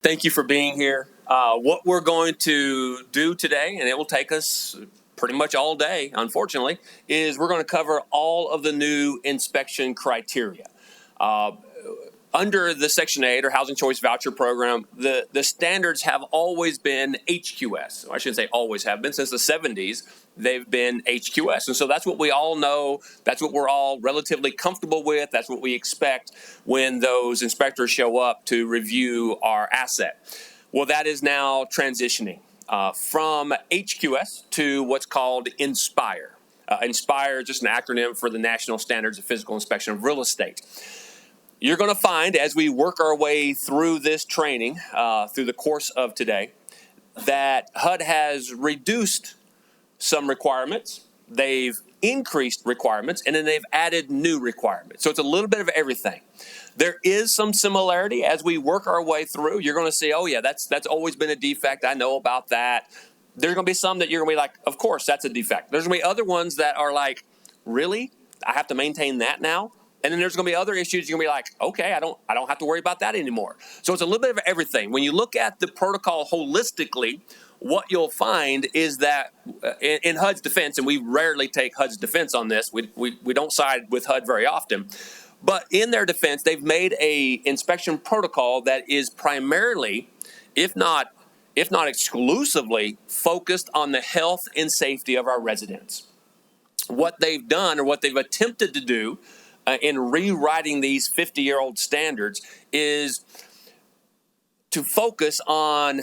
Thank you for being here. What we're going to do today, and it will take us pretty much all day, unfortunately, is we're going to cover all of the new inspection criteria. Under the Section 8 or Housing Choice Voucher Program, the standards have always been HQS. I shouldn't say always have been. Since the 70s, they've been HQS. And so that's what we all know. That's what we're all relatively comfortable with. That's what we expect when those inspectors show up to review our asset. Well, that is now transitioning from HQS to what's called NSpire. NSpire is just an acronym for the National Standards of Physical Inspection of Real Estate. You're going to find, as we work our way through this training, through the course of today, that HUD has reduced some requirements, they've increased requirements, and then they've added new requirements. So it's a little bit of everything. There is some similarity as we work our way through. You're going to see, oh yeah, that's always been a defect. I know about that. There's going to be some that you're going to be like, of course, that's a defect. There's going to be other ones that are like, really? I have to maintain that now? And then there's going to be other issues you're going to be like, okay, I don't have to worry about that anymore. So it's a little bit of everything. When you look at the protocol holistically, what you'll find is that in HUD's defense, and we rarely take HUD's defense on this, we don't side with HUD very often, but in their defense, they've made a inspection protocol that is primarily, if not exclusively, focused on the health and safety of our residents. What they've done, or what they've attempted to do, in rewriting these 50-year-old standards, is to focus on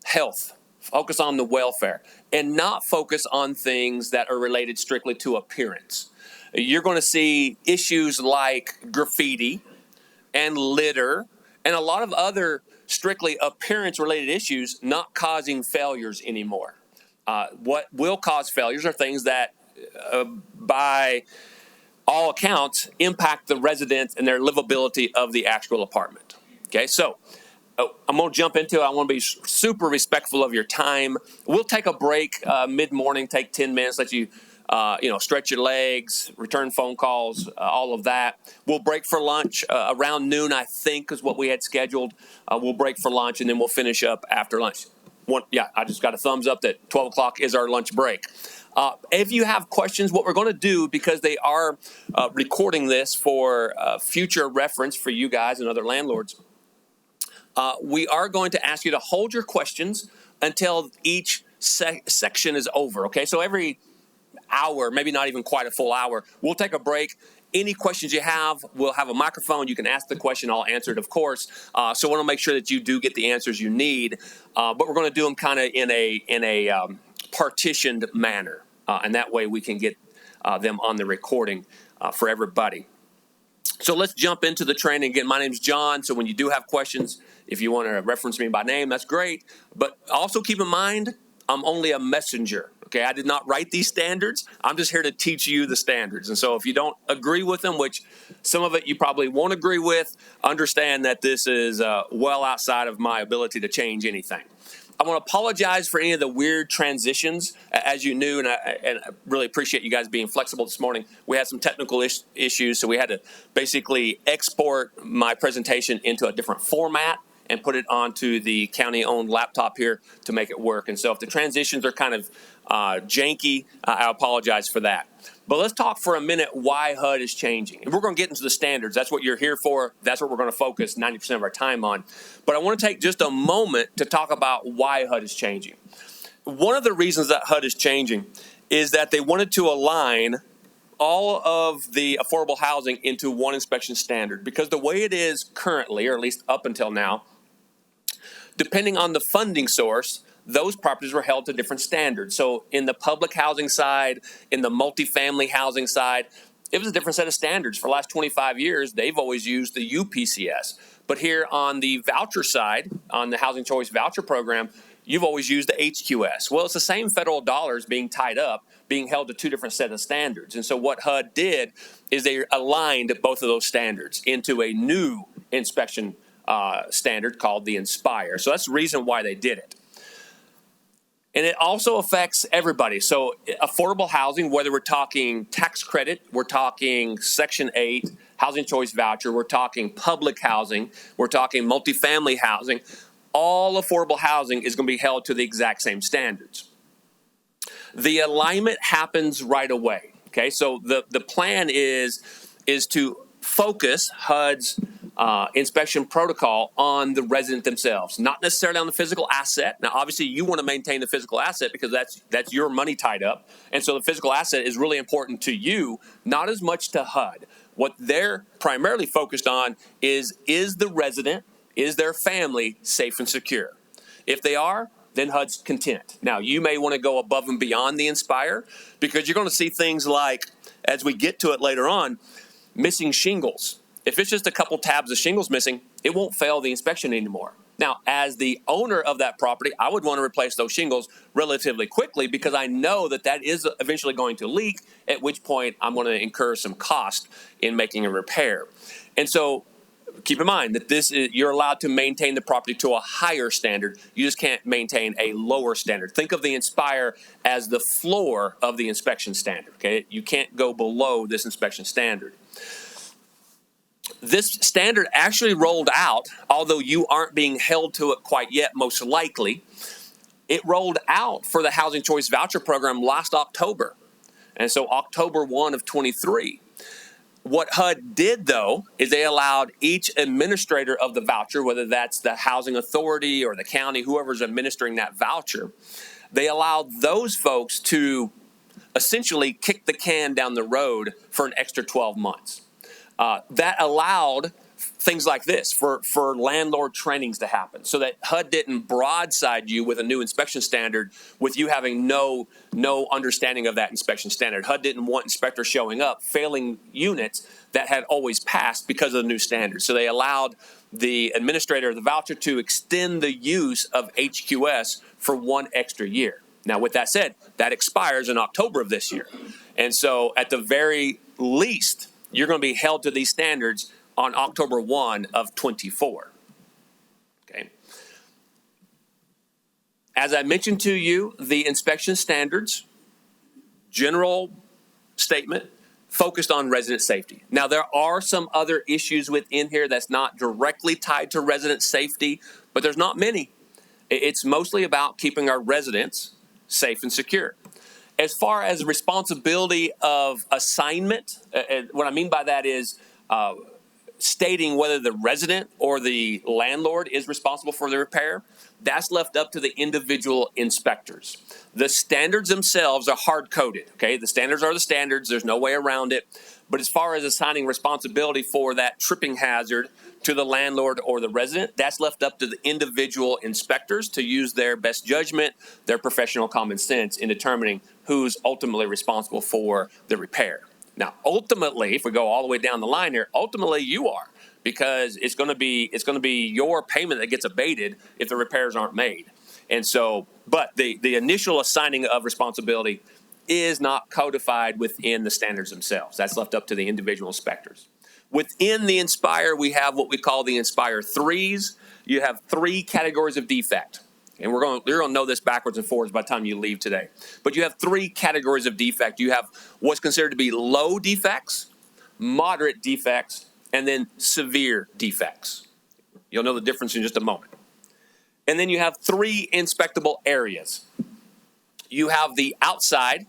health, focus on the welfare, and not focus on things that are related strictly to appearance. You're going to see issues like graffiti and litter and a lot of other strictly appearance-related issues not causing failures anymore. What will cause failures are things that, by all accounts, impact the residents and their livability of the actual apartment. Okay, so I'm going to jump into it. I want to be super respectful of your time. We'll take a break mid-morning, take 10 minutes, let you, stretch your legs, return phone calls, all of that. We'll break for lunch around noon, I think, is what we had scheduled. We'll break for lunch, and then we'll finish up after lunch. I just got a thumbs up that 12 o'clock is our lunch break. If you have questions, what we're going to do, because they are recording this for future reference for you guys and other landlords, we are going to ask you to hold your questions until each section is over, okay? So every hour, maybe not even quite a full hour, we'll take a break. Any questions you have, we'll have a microphone. You can ask the question. I'll answer it, of course. So I want to make sure that you do get the answers you need. But we're going to do them kind of in a partitioned manner. And that way we can get them on the recording for everybody. So let's jump into the training. Again, my name's John. So when you do have questions, if you want to reference me by name, that's great. But also keep in mind, I'm only a messenger. Okay, I did not write these standards. I'm just here to teach you the standards. And so if you don't agree with them, which some of it you probably won't agree with, understand that this is well outside of my ability to change anything. I want to apologize for any of the weird transitions, as you knew, and I really appreciate you guys being flexible this morning. We had some technical issues, so we had to basically export my presentation into a different format and put it onto the county-owned laptop here to make it work. And so if the transitions are kind of janky, I apologize for that. But let's talk for a minute why HUD is changing. And we're going to get into the standards. That's what you're here for. That's what we're going to focus 90% of our time on. But I want to take just a moment to talk about why HUD is changing. One of the reasons that HUD is changing is that they wanted to align all of the affordable housing into one inspection standard. Because the way it is currently, or at least up until now, depending on the funding source, those properties were held to different standards. So in the public housing side, in the multifamily housing side, it was a different set of standards. For the last 25 years, they've always used the UPCS. But here on the voucher side, on the Housing Choice Voucher Program, you've always used the HQS. Well, it's the same federal dollars being tied up, being held to two different sets of standards. And so what HUD did is they aligned both of those standards into a new inspection standard called the NSpire. So that's the reason why they did it. And it also affects everybody. So affordable housing, whether we're talking tax credit, we're talking Section 8, Housing Choice Voucher, we're talking public housing, we're talking multifamily housing, all affordable housing is going to be held to the exact same standards. The alignment happens right away. Okay, so the plan is to focus HUD's inspection protocol on the resident themselves, not necessarily on the physical asset. Now, obviously, you want to maintain the physical asset because that's your money tied up, and so the physical asset is really important to you, not as much to HUD. What they're primarily focused on is the resident, is their family safe and secure? If they are, then HUD's content. Now, you may want to go above and beyond the NSpire because you're going to see things like, as we get to it later on, missing shingles. If it's just a couple tabs of shingles missing, it won't fail the inspection anymore. Now, as the owner of that property, I would want to replace those shingles relatively quickly because I know that is eventually going to leak, at which point I'm going to incur some cost in making a repair. And so keep in mind that you're allowed to maintain the property to a higher standard. You just can't maintain a lower standard. Think of the NSpire as the floor of the inspection standard. Okay, you can't go below this inspection standard. This standard actually rolled out, although you aren't being held to it quite yet, most likely. It rolled out for the Housing Choice Voucher Program last October, and so October 1 of 23. What HUD did, though, is they allowed each administrator of the voucher, whether that's the housing authority or the county, whoever's administering that voucher, they allowed those folks to essentially kick the can down the road for an extra 12 months. That allowed things like this for landlord trainings to happen so that HUD didn't broadside you with a new inspection standard with you having no understanding of that inspection standard. HUD didn't want inspectors showing up failing units that had always passed because of the new standard. So they allowed the administrator of the voucher to extend the use of HQS for 1 extra year. Now, with that said, that expires in October of this year. And so at the very least, you're going to be held to these standards on October 1 of 24. Okay. As I mentioned to you, the inspection standards, general statement, focused on resident safety. Now, there are some other issues within here that's not directly tied to resident safety, but there's not many. It's mostly about keeping our residents safe and secure. As far as responsibility of assignment, what I mean by that is stating whether the resident or the landlord is responsible for the repair, that's left up to the individual inspectors. The standards themselves are hard-coded, okay? The standards are the standards. There's no way around it. But as far as assigning responsibility for that tripping hazard to the landlord or the resident, that's left up to the individual inspectors to use their best judgment, their professional common sense in determining who's ultimately responsible for the repair. Now, ultimately, if we go all the way down the line here, ultimately you are, because it's going to be your payment that gets abated if the repairs aren't made. And so, but the initial assigning of responsibility is not codified within the standards themselves. That's left up to the individual inspectors. Within the NSpire, we have what we call the NSpire 3s. You have 3 categories of defect. And you're going to know this backwards and forwards by the time you leave today. But you have 3 categories of defect. You have what's considered to be low defects, moderate defects, and then severe defects. You'll know the difference in just a moment. And then you have 3 inspectable areas. You have the outside.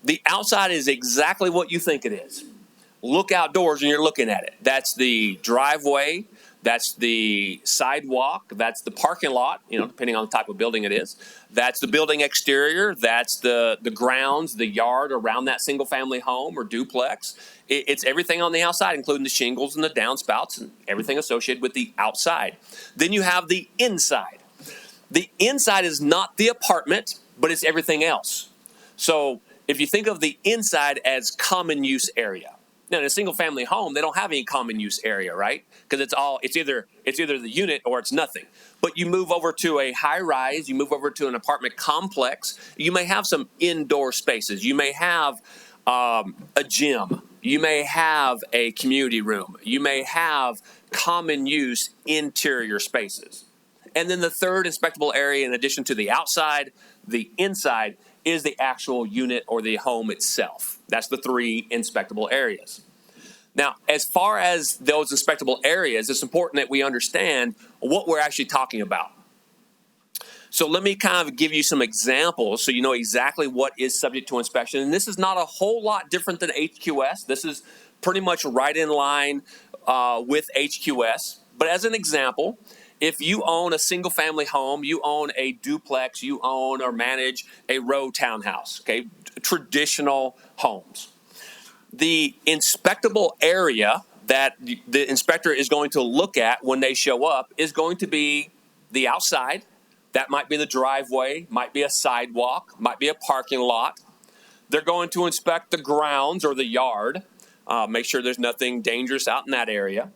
The outside is exactly what you think it is. Look outdoors and you're looking at it. That's the driveway. That's the sidewalk. That's the parking lot, depending on the type of building it is. That's the building exterior. That's the grounds, the yard around that single-family home or duplex. It's everything on the outside, including the shingles and the downspouts and everything associated with the outside. Then you have the inside. The inside is not the apartment, but it's everything else. So if you think of the inside as common use area. Now, in a single-family home, they don't have any common use area, right? Because it's either the unit or it's nothing. But you move over to a high-rise, you move over to an apartment complex, you may have some indoor spaces. You may have a gym. You may have a community room. You may have common use interior spaces. And then the third inspectable area, in addition to the outside, the inside, is the actual unit or the home itself. That's the 3 inspectable areas. Now, as far as those inspectable areas, it's important that we understand what we're actually talking about. So let me kind of give you some examples so you know exactly what is subject to inspection. And this is not a whole lot different than HQS. This is pretty much right in line with HQS. But as an example, if you own a single family home, you own a duplex, you own or manage a row townhouse, okay, traditional homes. The inspectable area that the inspector is going to look at when they show up is going to be the outside. That might be the driveway, might be a sidewalk, might be a parking lot. They're going to inspect the grounds or the yard, make sure there's nothing dangerous out in that area.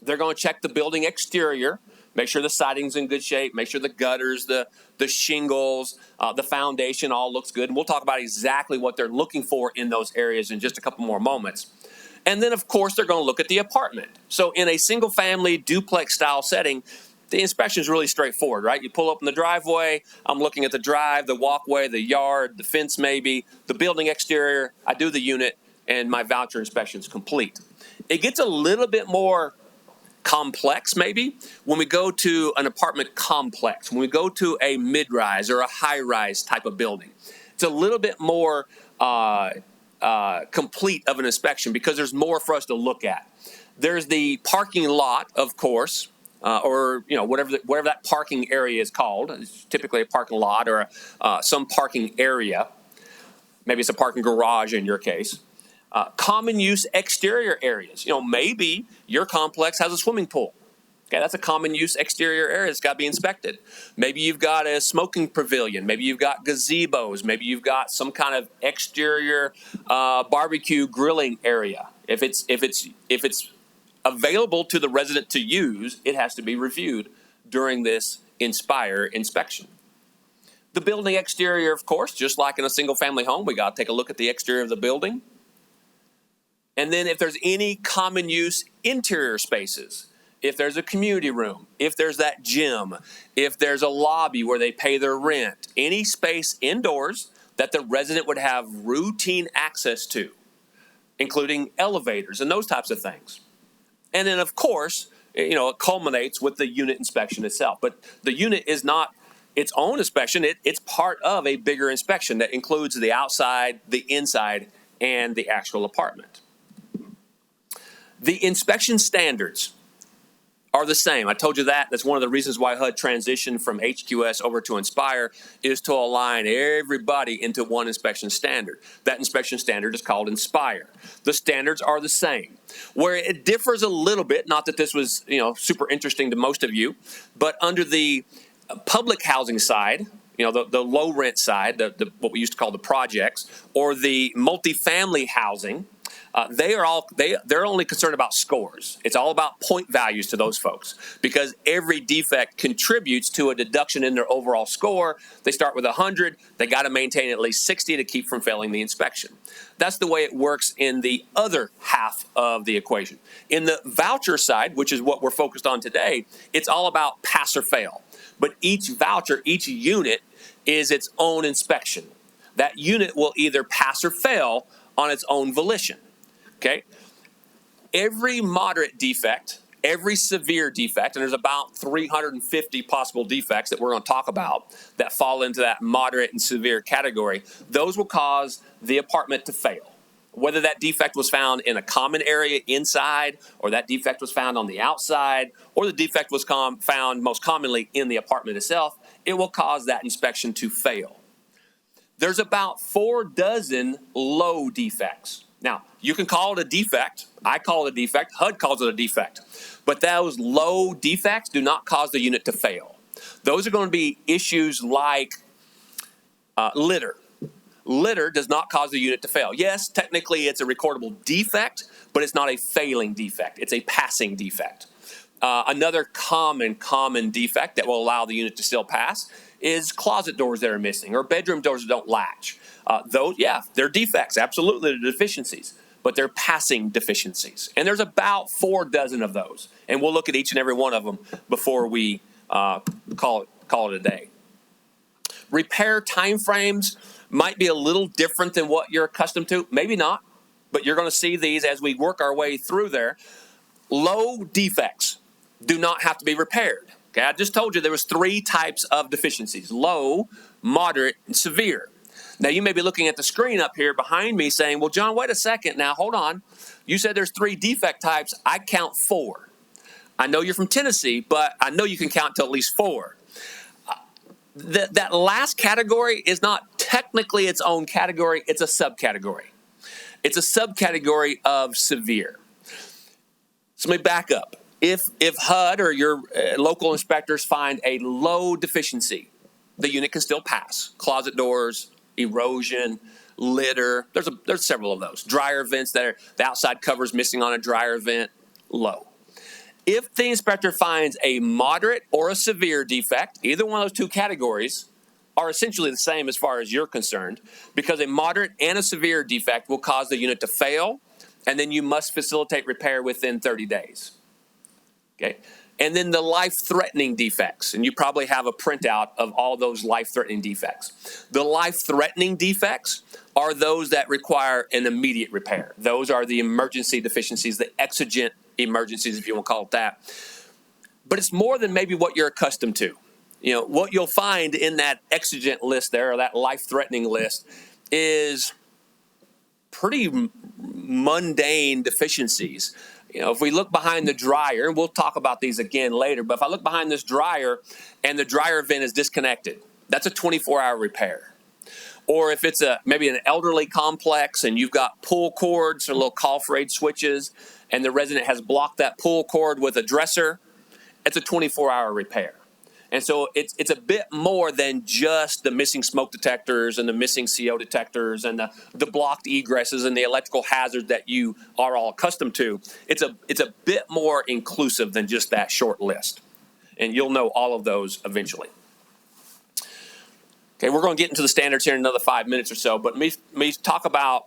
They're going to check the building exterior, make sure the siding's in good shape, make sure the gutters, the shingles, the foundation all looks good. And we'll talk about exactly what they're looking for in those areas in just a couple more moments. And then, of course, they're going to look at the apartment. So in a single-family duplex style setting, the inspection is really straightforward, right? You pull up in the driveway, I'm looking at the drive, the walkway, the yard, the fence maybe, the building exterior, I do the unit, and my voucher inspection is complete. It gets a little bit more complex maybe when we go to an apartment complex, when we go to a mid-rise or a high-rise type of building. It's a little bit more complete of an inspection because there's more for us to look at. There's the parking lot, of course, or whatever that parking area is called. It's typically a parking lot or some parking area. Maybe it's a parking garage in your case. Common use exterior areas. Maybe your complex has a swimming pool. Okay, that's a common use exterior area that's got to be inspected. Maybe you've got a smoking pavilion. Maybe you've got gazebos. Maybe you've got some kind of exterior barbecue grilling area. If it's available to the resident to use, it has to be reviewed during this NSpire inspection. The building exterior, of course, just like in a single family home, we got to take a look at the exterior of the building. And then if there's any common use interior spaces, if there's a community room, if there's that gym, if there's a lobby where they pay their rent, any space indoors that the resident would have routine access to, including elevators and those types of things. And then, of course, it culminates with the unit inspection itself. But the unit is not its own inspection. It's part of a bigger inspection that includes the outside, the inside, and the actual apartment. The inspection standards are the same. I told you that. That's one of the reasons why HUD transitioned from HQS over to NSpire, is to align everybody into one inspection standard. That inspection standard is called NSpire. The standards are the same. Where it differs a little bit, not that this was super interesting to most of you, but under the public housing side, the low rent side, what we used to call the projects, or the multifamily housing, they're only concerned about scores. It's all about point values to those folks because every defect contributes to a deduction in their overall score. They start with 100. They got to maintain at least 60 to keep from failing the inspection. That's the way it works in the other half of the equation. In the voucher side, which is what we're focused on today, it's all about pass or fail. But each voucher, each unit is its own inspection. That unit will either pass or fail on its own volition. Okay, every moderate defect, every severe defect, and there's about 350 possible defects that we're going to talk about that fall into that moderate and severe category, those will cause the apartment to fail. Whether that defect was found in a common area inside, or that defect was found on the outside, or the defect was found most commonly in the apartment itself, it will cause that inspection to fail. There's about 4 dozen low defects. Now, you can call it a defect. I call it a defect. HUD calls it a defect. But those low defects do not cause the unit to fail. Those are going to be issues like litter. Litter does not cause the unit to fail. Yes, technically it's a recordable defect, but it's not a failing defect. It's a passing defect. Another common defect that will allow the unit to still pass is closet doors that are missing or bedroom doors that don't latch. They're defects. Absolutely, they're deficiencies, but they're passing deficiencies. And there's about 4 dozen of those. And we'll look at each and every one of them before we call it a day. Repair timeframes might be a little different than what you're accustomed to. Maybe not, but you're going to see these as we work our way through there. Low defects do not have to be repaired. Okay, I just told you there was 3 types of deficiencies: low, moderate, and severe. Now, you may be looking at the screen up here behind me saying, well, John, wait a second. Now, hold on. You said there's 3 defect types. I count 4. I know you're from Tennessee, but I know you can count to at least 4. That last category is not technically its own category. It's a subcategory. It's a subcategory of severe. So let me back up. If HUD or your local inspectors find a low deficiency, the unit can still pass. Closet doors, erosion, litter. There's several of those. Dryer vents that are the outside cover's missing on a dryer vent, low. If the inspector finds a moderate or a severe defect, either one of those 2 categories are essentially the same as far as you're concerned, because a moderate and a severe defect will cause the unit to fail, and then you must facilitate repair within 30 days. Okay? And then the life-threatening defects, and you probably have a printout of all those life-threatening defects. The life-threatening defects are those that require an immediate repair. Those are the emergency deficiencies, the exigent emergencies, if you want to call it that. But it's more than maybe what you're accustomed to. You know, what you'll find in that exigent list there, or that life-threatening list, is pretty mundane deficiencies. You know, if we look behind the dryer, and we'll talk about these again later, but if I look behind this dryer and the dryer vent is disconnected, that's a 24-hour repair. Or if it's maybe an elderly complex and you've got pull cords or little call for aid switches, and the resident has blocked that pull cord with a dresser, it's a 24-hour repair. And so it's a bit more than just the missing smoke detectors and the missing CO detectors and the blocked egresses and the electrical hazards that you are all accustomed to. It's a bit more inclusive than just that short list. And you'll know all of those eventually. Okay, we're going to get into the standards here in another 5 minutes or so, but let me talk about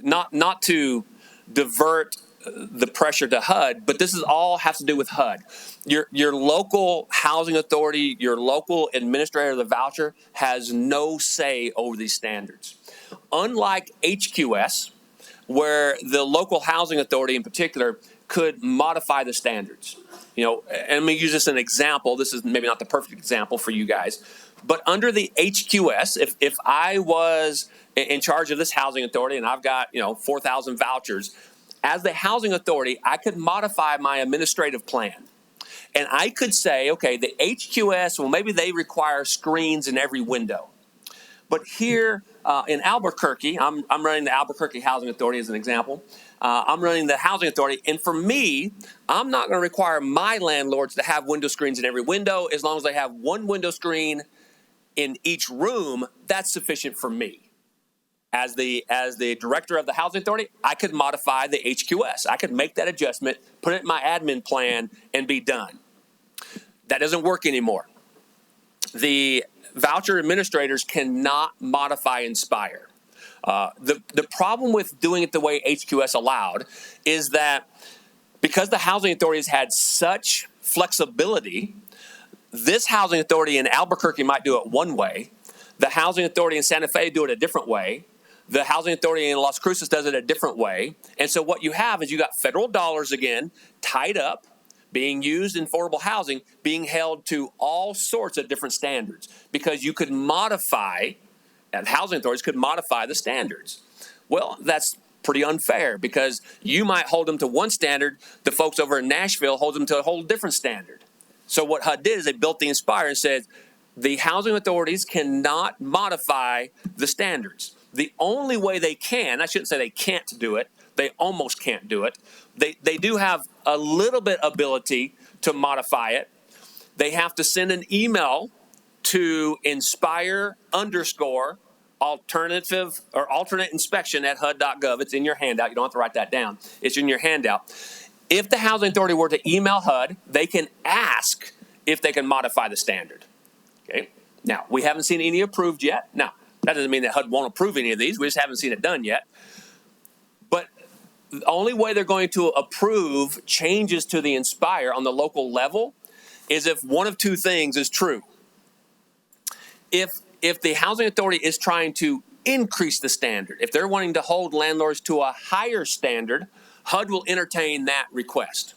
not to divert the pressure to HUD, but this is all has to do with HUD. Your local housing authority, your local administrator of the voucher has no say over these standards. Unlike HQS, where the local housing authority in particular could modify the standards. You know, and let me use this as an example. This is maybe not the perfect example for you guys, but under the HQS, if I was in charge of this housing authority and I've got 4,000 vouchers, as the housing authority, I could modify my administrative plan. And I could say, okay, the HQS, well, maybe they require screens in every window. But here in Albuquerque, I'm running the Albuquerque Housing Authority as an example. I'm running the housing authority. And for me, I'm not going to require my landlords to have window screens in every window. As long as they have one window screen in each room, that's sufficient for me. As the director of the housing authority, I could modify the HQS. I could make that adjustment, put it in my admin plan, and be done. That doesn't work anymore. The voucher administrators cannot modify NSpire. The problem with doing it the way HQS allowed is that because the housing authorities had such flexibility, this housing authority in Albuquerque might do it one way. The housing authority in Santa Fe do it a different way. The housing authority in Las Cruces does it a different way. And so what you have is you got federal dollars again tied up, being used in affordable housing, being held to all sorts of different standards because you could modify, and housing authorities could modify the standards. Well, that's pretty unfair because you might hold them to one standard, the folks over in Nashville hold them to a whole different standard. So what HUD did is they built the NSpire and said the housing authorities cannot modify the standards. The only way they can, I shouldn't say they can't do it, they almost can't do it. They do have a little bit ability to modify it. They have to send an email to alternate inspection at HUD.gov. It's in your handout. You don't have to write that down. It's in your handout. If the housing authority were to email HUD, they can ask if they can modify the standard. Okay. Now, we haven't seen any approved yet. Now, that doesn't mean that HUD won't approve any of these. We just haven't seen it done yet. But the only way they're going to approve changes to the NSpire on the local level is if one of two things is true. If the housing authority is trying to increase the standard, if they're wanting to hold landlords to a higher standard, HUD will entertain that request.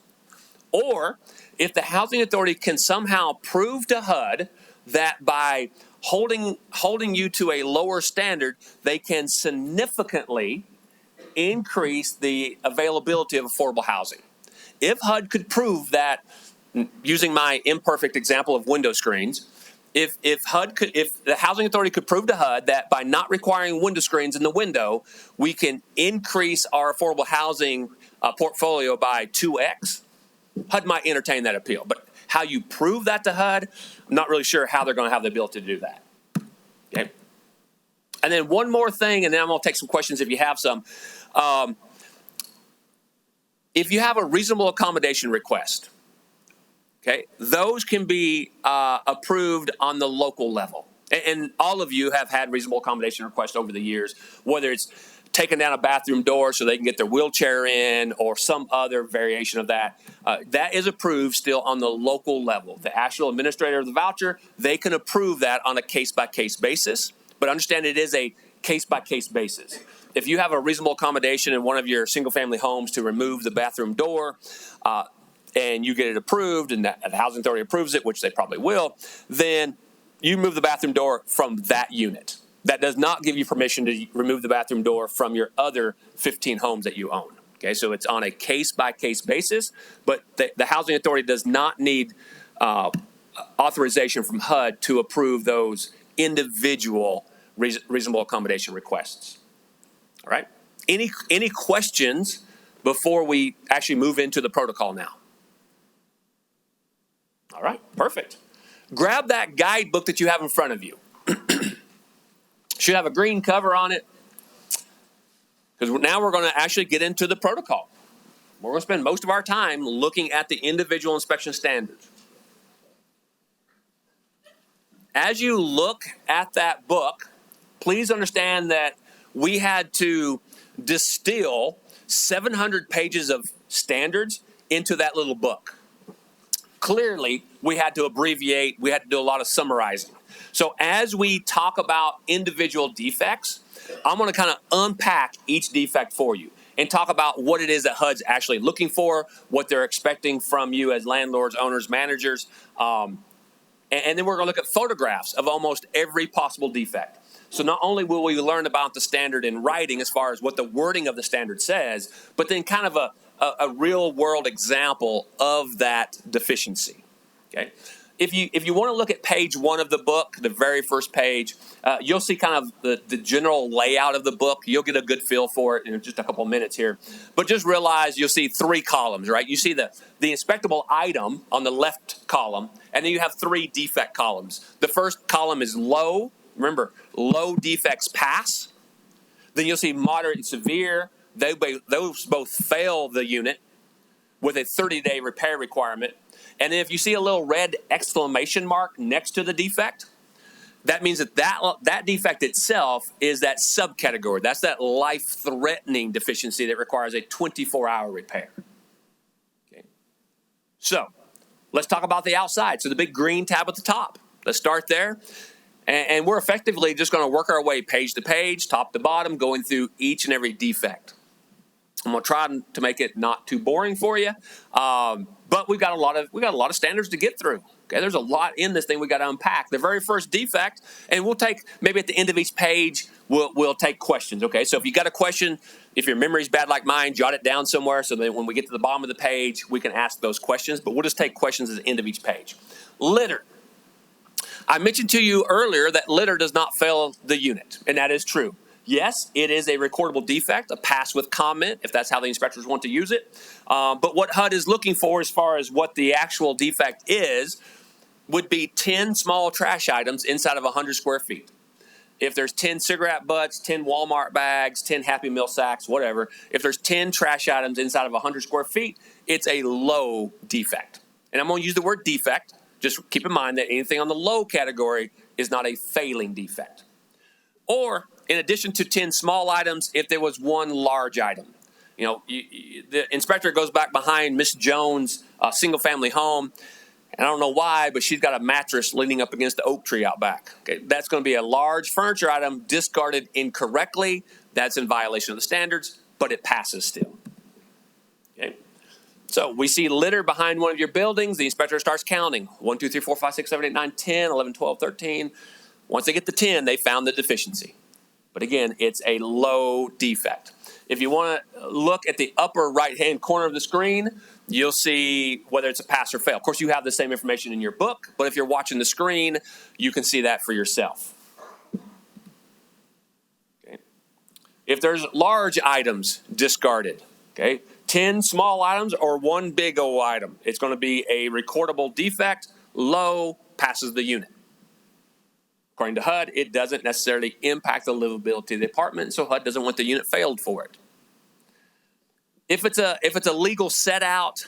Or if the housing authority can somehow prove to HUD that by holding you to a lower standard, they can significantly increase the availability of affordable housing. If HUD could prove that, using my imperfect example of window screens, if the housing authority could prove to HUD that by not requiring window screens in the window, we can increase our affordable housing portfolio by 2x, HUD might entertain that appeal. But how you prove that to HUD, I'm not really sure how they're going to have the ability to do that. Okay. And then one more thing, and then I'm going to take some questions if you have some. If you have a reasonable accommodation request, okay, those can be approved on the local level. And all of you have had reasonable accommodation requests over the years, whether it's taking down a bathroom door so they can get their wheelchair in or some other variation of that. That is approved still on the local level. The actual administrator of the voucher, they can approve that on a case-by-case basis, but understand it is a case-by-case basis. If you have a reasonable accommodation in one of your single-family homes to remove the bathroom door, and you get it approved and the housing authority approves it, which they probably will, then you move the bathroom door from that unit. That does not give you permission to remove the bathroom door from your other 15 homes that you own. Okay, so it's on a case-by-case basis, but the housing authority does not need authorization from HUD to approve those individual reasonable accommodation requests. All right. Any questions before we actually move into the protocol now? All right, perfect. Grab that guidebook that you have in front of you. Should have a green cover on it, because now we're going to actually get into the protocol. We're going to spend most of our time looking at the individual inspection standards. As you look at that book, please understand that we had to distill 700 pages of standards into that little book. Clearly, we had to abbreviate, we had to do a lot of summarizing. So as we talk about individual defects, I'm going to kind of unpack each defect for you and talk about what it is that HUD's actually looking for, what they're expecting from you as landlords, owners, managers, and then we're going to look at photographs of almost every possible defect. So not only will we learn about the standard in writing as far as what the wording of the standard says, but then kind of a real world example of that deficiency. Okay. If you want to look at page 1 of the book, the very first page, you'll see kind of the general layout of the book. You'll get a good feel for it in just a couple of minutes here. But just realize you'll see 3 columns, right? You see the inspectable item on the left column, and then you have 3 defect columns. The first column is low. Remember, low defects pass. Then you'll see moderate and severe. Those both fail the unit with a 30-day repair requirement. And then if you see a little red exclamation mark next to the defect, that means that defect itself is that subcategory. That's that life-threatening deficiency that requires a 24-hour repair. Okay. So let's talk about the outside. So the big green tab at the top. Let's start there. And we're effectively just going to work our way page to page, top to bottom, going through each and every defect. I'm going to try to make it not too boring for you, but we've got a lot of standards to get through. Okay, there's a lot in this thing we got to unpack. The very first defect, and we'll take maybe at the end of each page, we'll take questions. Okay, so if you got a question, if your memory's bad like mine, jot it down somewhere so that when we get to the bottom of the page, we can ask those questions. But we'll just take questions at the end of each page. Litter. I mentioned to you earlier that litter does not fail the unit, and that is true. Yes, it is a recordable defect, a pass with comment, if that's how the inspectors want to use it. But what HUD is looking for as far as what the actual defect is would be 10 small trash items inside of 100 square feet. If there's 10 cigarette butts, 10 Walmart bags, 10 Happy Meal sacks, whatever, if there's 10 trash items inside of 100 square feet, it's a low defect. And I'm going to use the word defect. Just keep in mind that anything on the low category is not a failing defect. Or, in addition to 10 small items, if there was 1 large item. You know, the inspector goes back behind Miss Jones' single-family home. And I don't know why, but she's got a mattress leaning up against the oak tree out back. Okay, that's going to be a large furniture item discarded incorrectly. That's in violation of the standards, but it passes still. Okay. So we see litter behind one of your buildings. The inspector starts counting. 1, 2, 3, 4, 5, 6, 7, 8, 9, 10, 11, 12, 13. Once they get to 10, they found the deficiency. But again, it's a low defect. If you want to look at the upper right-hand corner of the screen, you'll see whether it's a pass or fail. Of course, you have the same information in your book, but if you're watching the screen, you can see that for yourself. Okay. If there's large items discarded, okay, 10 small items or 1 big old item, it's going to be a recordable defect. Low, passes the unit. According to HUD, it doesn't necessarily impact the livability of the apartment, so HUD doesn't want the unit failed for it. If it's a legal set out,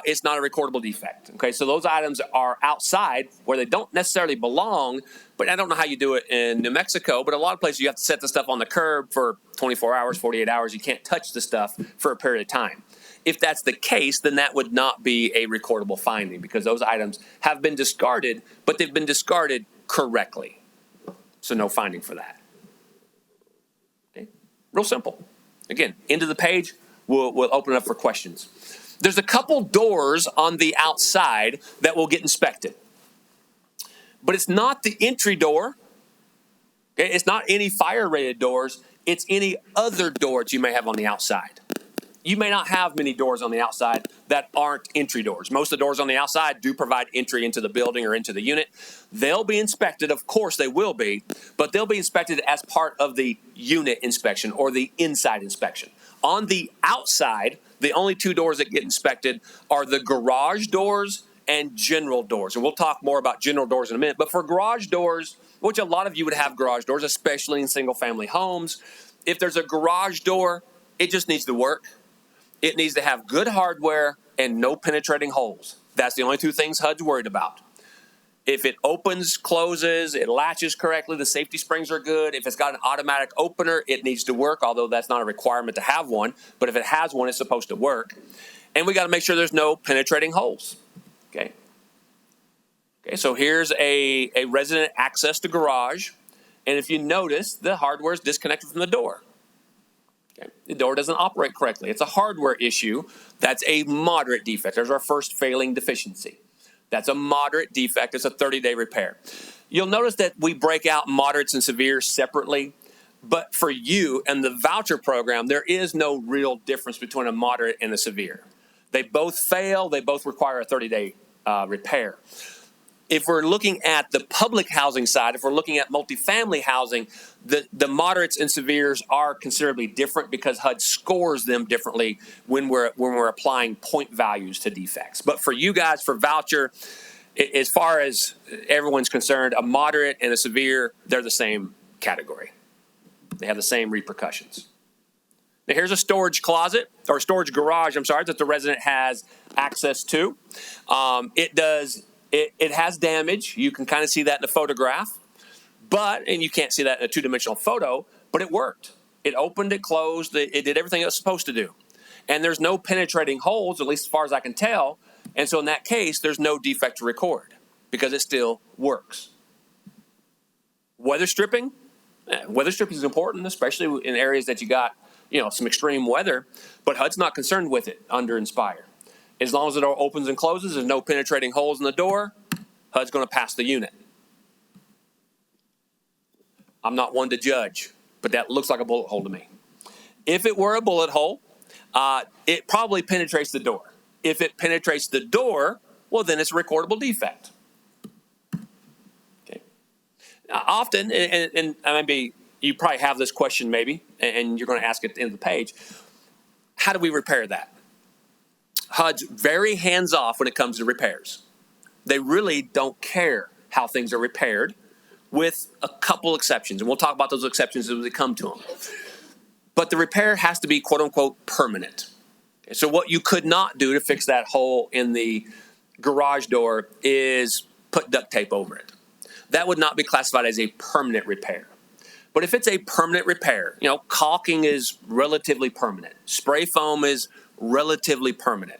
it's not a recordable defect. Okay, so those items are outside where they don't necessarily belong, but I don't know how you do it in New Mexico, but a lot of places you have to set the stuff on the curb for 24 hours, 48 hours. You can't touch the stuff for a period of time. If that's the case, then that would not be a recordable finding because those items have been discarded, but they've been discarded correctly. So no finding for that. Okay, real simple. Again, end of the page, we'll open it up for questions. There's a couple doors on the outside that will get inspected. But it's not the entry door. Okay, it's not any fire-rated doors. It's any other doors you may have on the outside. You may not have many doors on the outside that aren't entry doors. Most of the doors on the outside do provide entry into the building or into the unit. They'll be inspected. Of course they will be, but they'll be inspected as part of the unit inspection or the inside inspection. On the outside, the only 2 doors that get inspected are the garage doors and general doors. And we'll talk more about general doors in a minute. But for garage doors, which a lot of you would have garage doors, especially in single-family homes, if there's a garage door, it just needs to work. It needs to have good hardware and no penetrating holes. That's the only 2 things HUD's worried about. If it opens, closes, it latches correctly, the safety springs are good. If it's got an automatic opener, it needs to work, although that's not a requirement to have one. But if it has one, it's supposed to work. And we got to make sure there's no penetrating holes. Okay. Okay, so here's a resident access to garage. And if you notice, the hardware is disconnected from the door. Okay. The door doesn't operate correctly. It's a hardware issue. That's a moderate defect. There's our first failing deficiency. That's a moderate defect. It's a 30-day repair. You'll notice that we break out moderates and severes separately. But for you and the voucher program, there is no real difference between a moderate and a severe. They both fail. They both require a 30-day repair. If we're looking at the public housing side, if we're looking at multifamily housing, the moderates and severes are considerably different because HUD scores them differently when we're applying point values to defects. But for you guys, for voucher, as far as everyone's concerned, a moderate and a severe, they're the same category. They have the same repercussions. Now here's a storage closet, or storage garage, that the resident has access to. It has damage. You can kind of see that in the photograph, and you can't see that in a 2-dimensional photo, but it worked. It opened, it closed, it did everything it was supposed to do. And there's no penetrating holes, at least as far as I can tell. And so in that case, there's no defect to record because it still works. Weather stripping. Weather stripping is important, especially in areas that you got, some extreme weather, but HUD's not concerned with it under NSpire. As long as the door opens and closes, there's no penetrating holes in the door, HUD's going to pass the unit. I'm not one to judge, but that looks like a bullet hole to me. If it were a bullet hole, it probably penetrates the door. If it penetrates the door, well, then it's a recordable defect. Okay. Now, often, and maybe you probably have this question maybe, and you're going to ask it at the end of the page, how do we repair that? HUD's very hands-off when it comes to repairs. They really don't care how things are repaired, with a couple exceptions. And we'll talk about those exceptions as we come to them. But the repair has to be, quote-unquote, permanent. Okay, so what you could not do to fix that hole in the garage door is put duct tape over it. That would not be classified as a permanent repair. But if it's a permanent repair, caulking is relatively permanent. Spray foam is relatively permanent.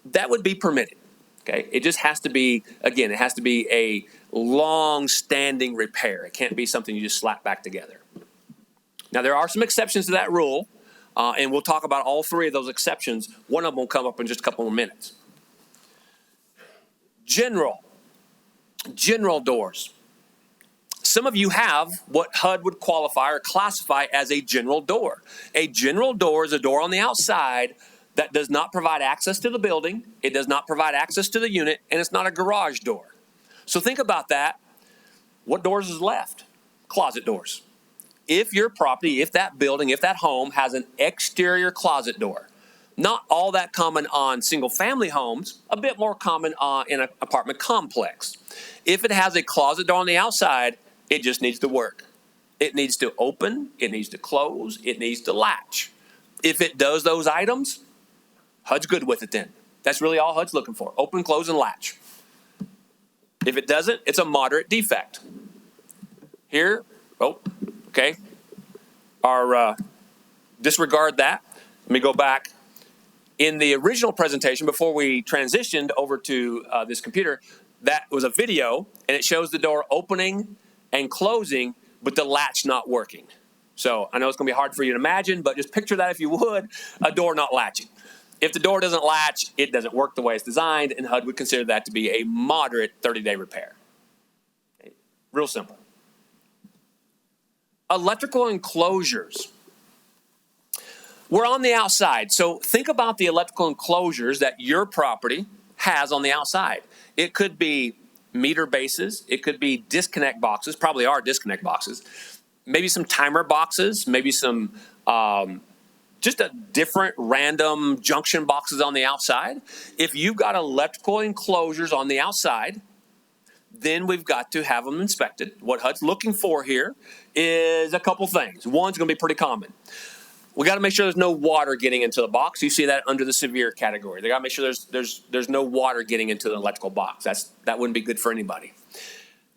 That would be permitted. Okay, it just has to be, again, it has to be a long-standing repair. It can't be something you just slap back together. Now, there are some exceptions to that rule. And we'll talk about all three of those exceptions. One of them will come up in just a couple more minutes. General doors. Some of you have what HUD would qualify or classify as a general door. A general door is a door on the outside that does not provide access to the building, it does not provide access to the unit, and it's not a garage door. So think about that. What doors is left? Closet doors. If your property, if that building, if that home has an exterior closet door, not all that common on single-family homes, a bit more common in an apartment complex. If it has a closet door on the outside, it just needs to work. It needs to open, it needs to close, it needs to latch. If it does those items, HUD's good with it then. That's really all HUD's looking for, open, close, and latch. If it doesn't, it's a moderate defect. Here, okay. Disregard that. Let me go back. In the original presentation, before we transitioned over to this computer, that was a video, and it shows the door opening and closing, but the latch not working. So I know it's going to be hard for you to imagine, but just picture that if you would, a door not latching. If the door doesn't latch, it doesn't work the way it's designed, and HUD would consider that to be a moderate 30-day repair. Okay. Real simple. Electrical enclosures. We're on the outside, so think about the electrical enclosures that your property has on the outside. It could be meter bases, it could be disconnect boxes, probably are disconnect boxes, maybe some timer boxes, maybe some just a different random junction boxes on the outside. If you've got electrical enclosures on the outside, then we've got to have them inspected. What HUD's looking for here is a couple things. One's going to be pretty common. We got to make sure there's no water getting into the box. You see that under the severe category. They got to make sure there's no water getting into the electrical box. That wouldn't be good for anybody.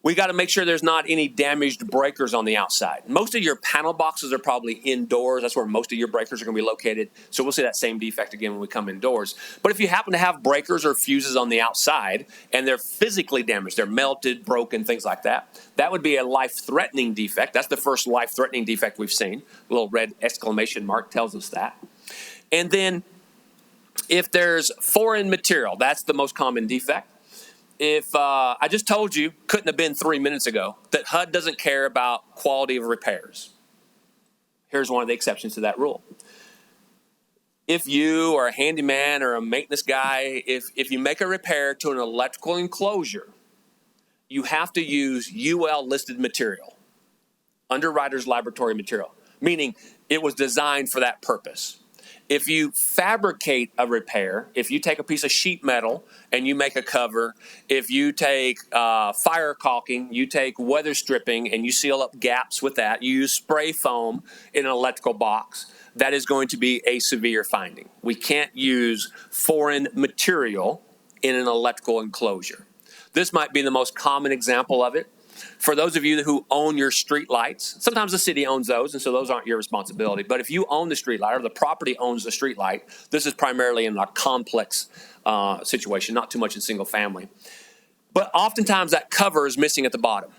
We got to make sure there's not any damaged breakers on the outside. Most of your panel boxes are probably indoors. That's where most of your breakers are going to be located. So we'll see that same defect again when we come indoors. But if you happen to have breakers or fuses on the outside and they're physically damaged, they're melted, broken, things like that, that would be a life-threatening defect. That's the first life-threatening defect we've seen. A little red exclamation mark tells us that. And then if there's foreign material, that's the most common defect. If I just told you, couldn't have been 3 minutes ago, that HUD doesn't care about quality of repairs. Here's one of the exceptions to that rule. If you are a handyman or a maintenance guy, if you make a repair to an electrical enclosure, you have to use UL listed material, Underwriter's Laboratory material, meaning it was designed for that purpose. If you fabricate a repair, if you take a piece of sheet metal and you make a cover, if you take fire caulking, you take weather stripping and you seal up gaps with that, you use spray foam in an electrical box, that is going to be a severe finding. We can't use foreign material in an electrical enclosure. This might be the most common example of it. For those of you who own your street lights, sometimes the city owns those, and so those aren't your responsibility. But if you own the street light or the property owns the street light, this is primarily in a complex situation, not too much in single family. But oftentimes that cover is missing at the bottom.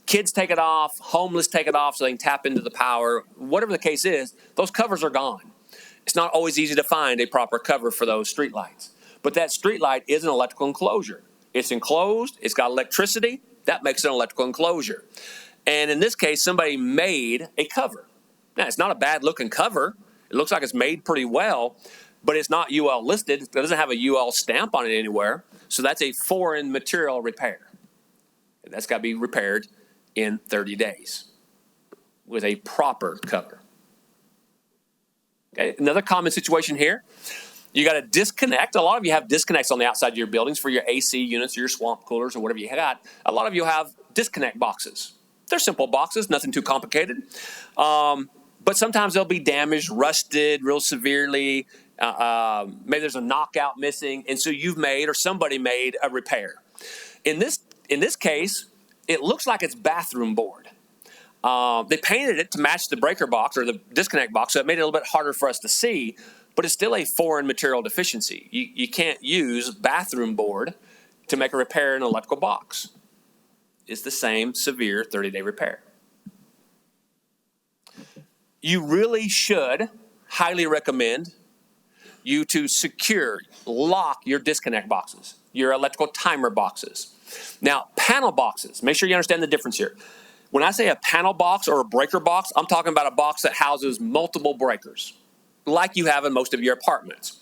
Kids take it off, homeless take it off so they can tap into the power. Whatever the case is, those covers are gone. It's not always easy to find a proper cover for those street lights. But that street light is an electrical enclosure. It's enclosed, it's got electricity. That makes it an electrical enclosure. And in this case, somebody made a cover. Now, it's not a bad-looking cover. It looks like it's made pretty well, but it's not UL listed. It doesn't have a UL stamp on it anywhere. So that's a foreign material repair. And that's got to be repaired in 30 days with a proper cover. Okay, another common situation here. You got to disconnect. A lot of you have disconnects on the outside of your buildings for your AC units or your swamp coolers or whatever you got. A lot of you have disconnect boxes. They're simple boxes, nothing too complicated. But sometimes they'll be damaged, rusted real severely. Maybe there's a knockout missing. And so you've made or somebody made a repair. In this case, it looks like it's bathroom board. They painted it to match the breaker box or the disconnect box, so it made it a little bit harder for us to see. But it's still a foreign material deficiency. You can't use bathroom board to make a repair in an electrical box. It's the same severe 30-day repair. You really should highly recommend you to lock your disconnect boxes, your electrical timer boxes. Now, panel boxes, make sure you understand the difference here. When I say a panel box or a breaker box, I'm talking about a box that houses multiple breakers, like you have in most of your apartments.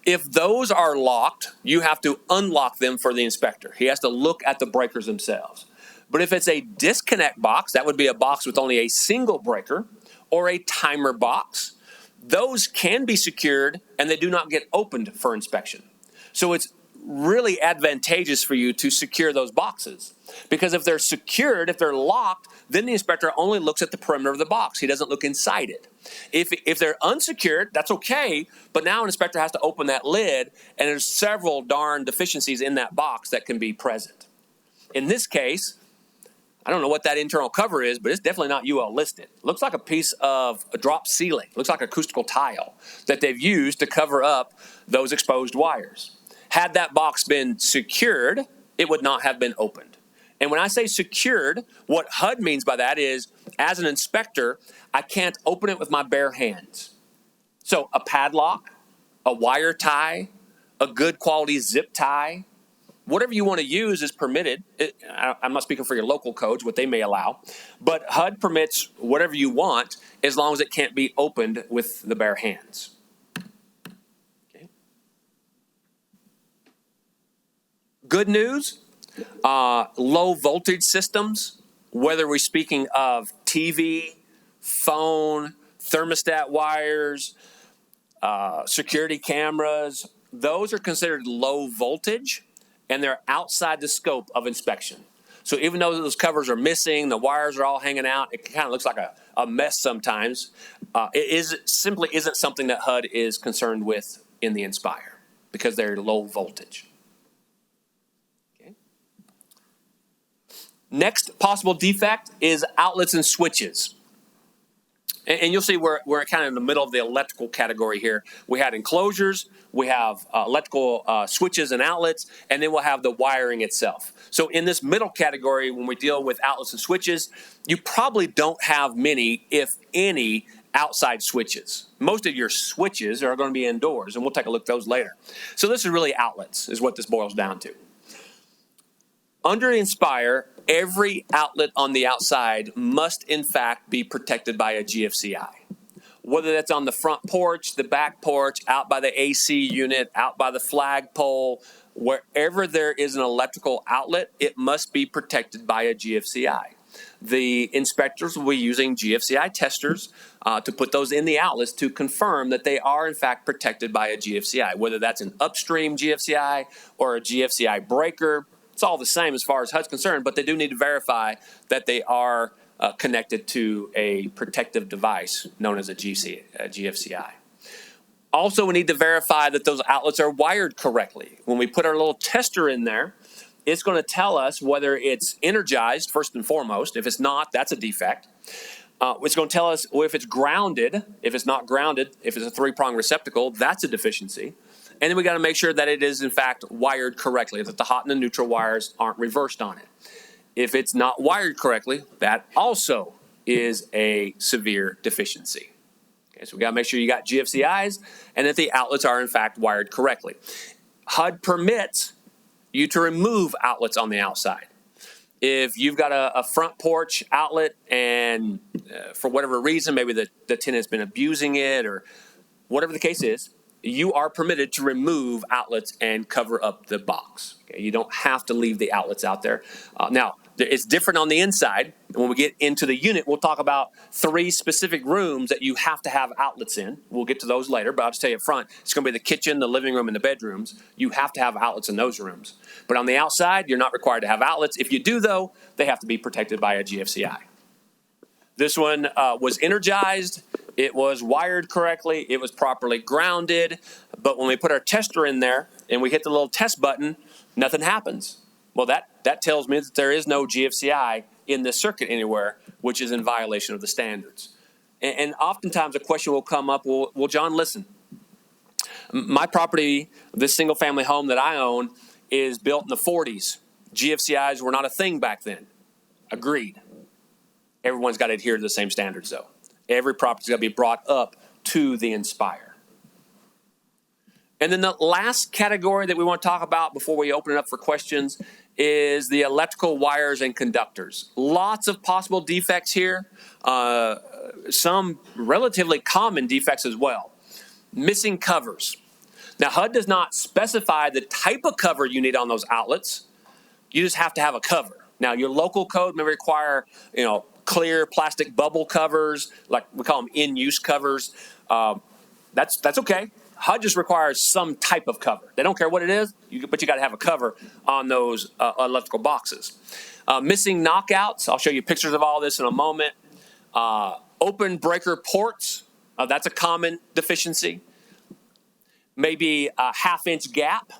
If those are locked, you have to unlock them for the inspector. He has to look at the breakers themselves. But if it's a disconnect box, that would be a box with only a single breaker, or a timer box, those can be secured and they do not get opened for inspection. So it's really advantageous for you to secure those boxes, because if they're secured, if they're locked, then the inspector only looks at the perimeter of the box. He doesn't look inside it. If they're unsecured, that's okay, but now an inspector has to open that lid, and there's several darn deficiencies in that box that can be present. In this case, I don't know what that internal cover is, but it's definitely not UL listed. It looks like a piece of a drop ceiling. It looks like acoustical tile that they've used to cover up those exposed wires. Had that box been secured, it would not have been opened. And when I say secured, what HUD means by that is, as an inspector, I can't open it with my bare hands. So a padlock, a wire tie, a good quality zip tie, whatever you want to use is permitted. I'm not speaking for your local codes, what they may allow, but HUD permits whatever you want as long as it can't be opened with the bare hands. Okay. Good news, low voltage systems, whether we're speaking of TV, phone, thermostat wires, security cameras, those are considered low voltage, and they're outside the scope of inspection. So even though those covers are missing, the wires are all hanging out, it kind of looks like a mess sometimes. Simply isn't something that HUD is concerned with in the NSpire because they're low voltage. Okay. Next possible defect is outlets and switches. And you'll see we're kind of in the middle of the electrical category here. We had enclosures, we have electrical switches and outlets, and then we'll have the wiring itself. So in this middle category, when we deal with outlets and switches, you probably don't have many, if any, outside switches. Most of your switches are going to be indoors, and we'll take a look at those later. So this is really outlets, is what this boils down to. Under NSpire, every outlet on the outside must, in fact, be protected by a GFCI. Whether that's on the front porch, the back porch, out by the AC unit, out by the flagpole, wherever there is an electrical outlet, it must be protected by a GFCI. The inspectors will be using GFCI testers to put those in the outlets to confirm that they are, in fact, protected by a GFCI, whether that's an upstream GFCI or a GFCI breaker. It's all the same as far as HUD's concerned, but they do need to verify that they are connected to a protective device known as a GFCI. Also, we need to verify that those outlets are wired correctly. When we put our little tester in there, it's going to tell us whether it's energized, first and foremost. If it's not, that's a defect. It's going to tell us if it's grounded. If it's not grounded, if it's a three-prong receptacle, that's a deficiency. And then we got to make sure that it is, in fact, wired correctly, that the hot and the neutral wires aren't reversed on it. If it's not wired correctly, that also is a severe deficiency. Okay, so we got to make sure you got GFCIs and that the outlets are, in fact, wired correctly. HUD permits you to remove outlets on the outside. If you've got a front porch outlet and for whatever reason, maybe the tenant's been abusing it or whatever the case is, you are permitted to remove outlets and cover up the box. Okay? You don't have to leave the outlets out there. Now, it's different on the inside. When we get into the unit, we'll talk about 3 specific rooms that you have to have outlets in. We'll get to those later, but I'll just tell you up front, it's going to be the kitchen, the living room, and the bedrooms. You have to have outlets in those rooms. But on the outside, you're not required to have outlets. If you do, though, they have to be protected by a GFCI. This one was energized. It was wired correctly. It was properly grounded. But when we put our tester in there and we hit the little test button, nothing happens. Well, that tells me that there is no GFCI in this circuit anywhere, which is in violation of the standards. And oftentimes a question will come up, well, John, listen. My property, this single-family home that I own, is built in the 40s. GFCIs were not a thing back then. Agreed. Everyone's got to adhere to the same standards, though. Every property is going to be brought up to the NSpire. And then the last category that we want to talk about before we open it up for questions is the electrical wires and conductors. Lots of possible defects here, some relatively common defects as well. Missing covers. Now, HUD does not specify the type of cover you need on those outlets. You just have to have a cover. Now, your local code may require, clear plastic bubble covers, like we call them in-use covers. That's okay. HUD just requires some type of cover. They don't care what it is, but you got to have a cover on those electrical boxes. Missing knockouts. I'll show you pictures of all this in a moment. Open breaker ports. That's a common deficiency. Maybe a half-inch gap.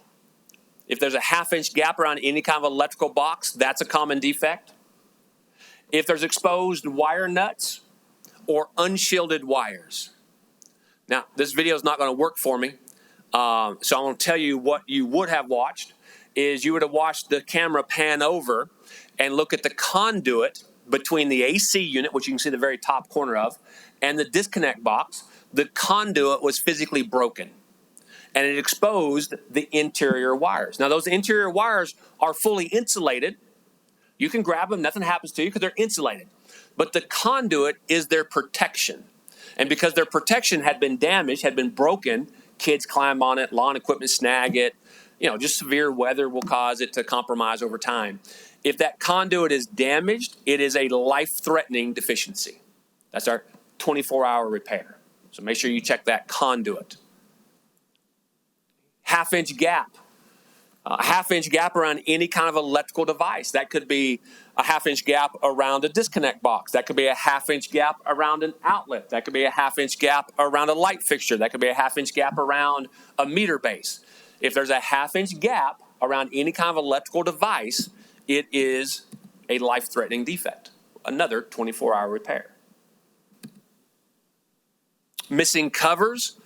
If there's a half-inch gap around any kind of electrical box, that's a common defect. If there's exposed wire nuts or unshielded wires. Now, this video is not going to work for me, so I'm going to tell you what you would have watched is you would have watched the camera pan over and look at the conduit between the AC unit, which you can see the very top corner of, and the disconnect box. The conduit was physically broken, and it exposed the interior wires. Now, those interior wires are fully insulated. You can grab them, nothing happens to you because they're insulated. But the conduit is their protection. And because their protection had been damaged, had been broken, kids climb on it, lawn equipment snag it, just severe weather will cause it to compromise over time. If that conduit is damaged, it is a life-threatening deficiency. That's our 24-hour repair. So make sure you check that conduit. Half-inch gap. A half-inch gap around any kind of electrical device. That could be a half-inch gap around a disconnect box. That could be a half-inch gap around an outlet. That could be a half-inch gap around a light fixture. That could be a half-inch gap around a meter base. If there's a half-inch gap around any kind of electrical device, it is a life-threatening defect. Another 24-hour repair. Missing covers.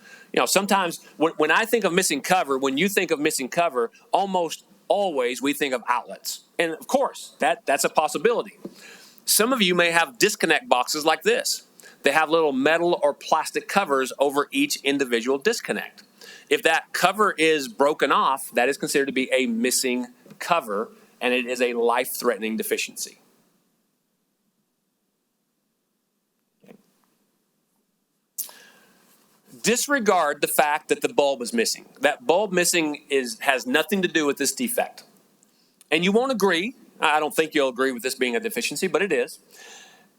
Sometimes when I think of missing cover, when you think of missing cover, almost always we think of outlets. And of course, that's a possibility. Some of you may have disconnect boxes like this. They have little metal or plastic covers over each individual disconnect. If that cover is broken off, that is considered to be a missing cover, and it is a life-threatening deficiency. Disregard the fact that the bulb is missing. That bulb missing has nothing to do with this defect. And you won't agree. I don't think you'll agree with this being a deficiency, but it is.